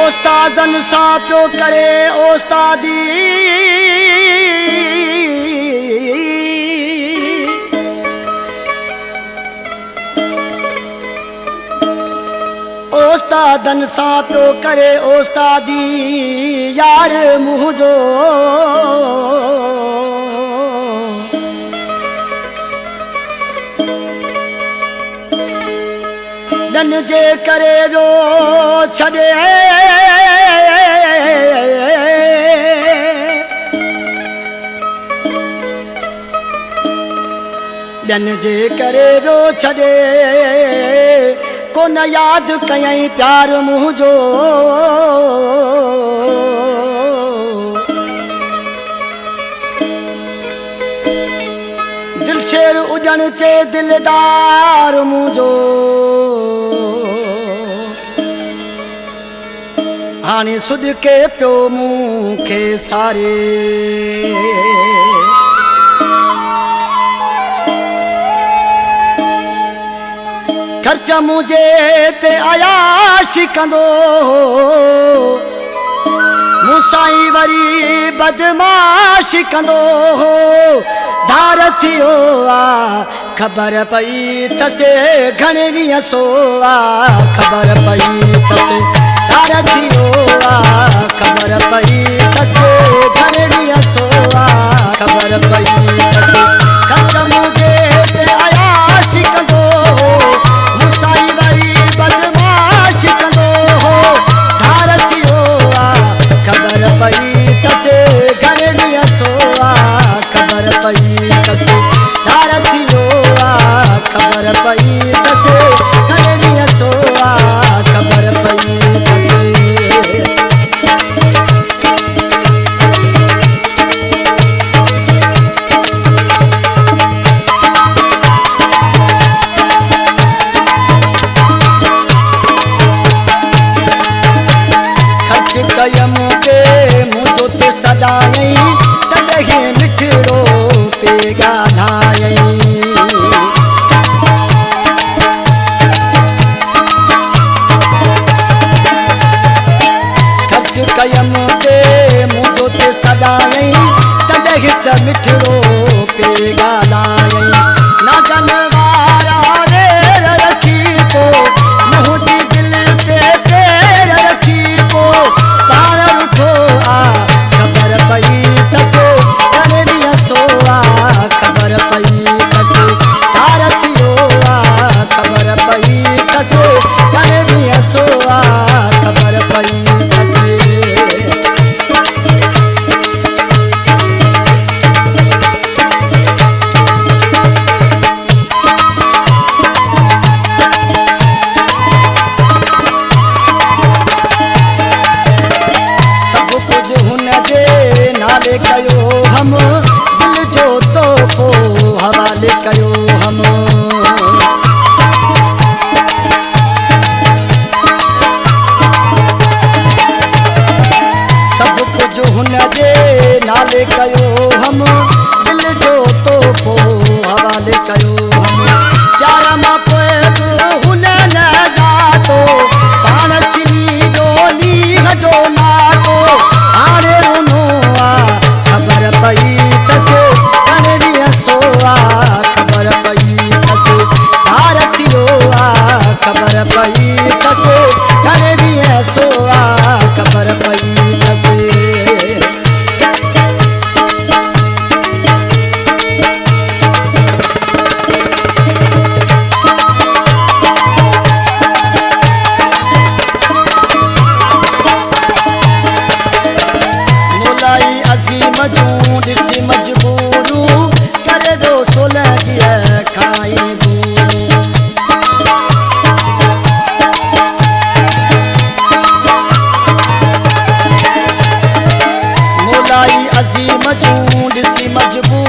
ओस्तादन सां पियो करे ओस्तादी ओस्तादन सां पियो करे ओस्तादी यार मुंहिंजो ॿियनि जे करे वियो छॾे ॿियनि जे करे वियो छॾे कोन यादि कयईं प्यार मुंहिंजो दिलशेर उजण चे दिलदार मुंहिंजो हाणे सुॾके पियो मूंखे सारे ख़र्च मुंहिंजे ते अयाशी कंदो मूं साईं वरी बदमाशी कंदो धार थियो आ ख़बर पई तसे घणे वीह सौ आ ख़बर पई तसे धार थियो आ ख़बर पई तसे घणे वीह सौ आ ख़बर पई तसे ख़र्च मुंहिंजे ते अयाशी कंदो मूं साईं वरी बदमाशी कंदो धार थियो आ ख़बर पई तसे घणे वीह सौ आ ख़बर पई तसे धार थियो आ ख़बर पई तसे घणे वीह सौ आ ख़बर पई तसे ख़र्च कयम के मुंहिंजो ते सदायईं तॾहिं मिठड़ो पे ॻाल्हायईं ख़र्च कयम के मुंहिंजो ते सदायईं तॾहिं त मिठड़ो पे ॻाल्हायईं ना जनवारा वेर रखी पो मुंहिंजी दिलि ते पेर रखी पो पाण उठो आ ख़बर पई तसे घणे वीह सौ आ ख़बर पई तसे धार थियो आ ख़बर पई तसे घणे वीह सौ आ ख़बर पई तसे सब कुझु हुन जे नाले कयो हम दिल जो तोहफ़ो हवाले कयो हम सब कुझु हुन जे नाले कयो हम दिल जो तोहफ़ो हवाले कयो हम प्यार मां पोइ बि हुन न ॾातो पाण छिनी जो नींहं जो नातो हाणे रुनो आ ख़बर पई तसे घणे वीह सौ आ ख़बर पई तसे धार थियो आ ख़बर पई तसे घणे वीह सौ आ ख़बर पई तसे मोलाई अज़ीम जूं ॾिसी मजबूरूं करे दो 16 ॾींहं खाई दूं मोलाई अज़ीम जूं ॾिसी मजबूरूं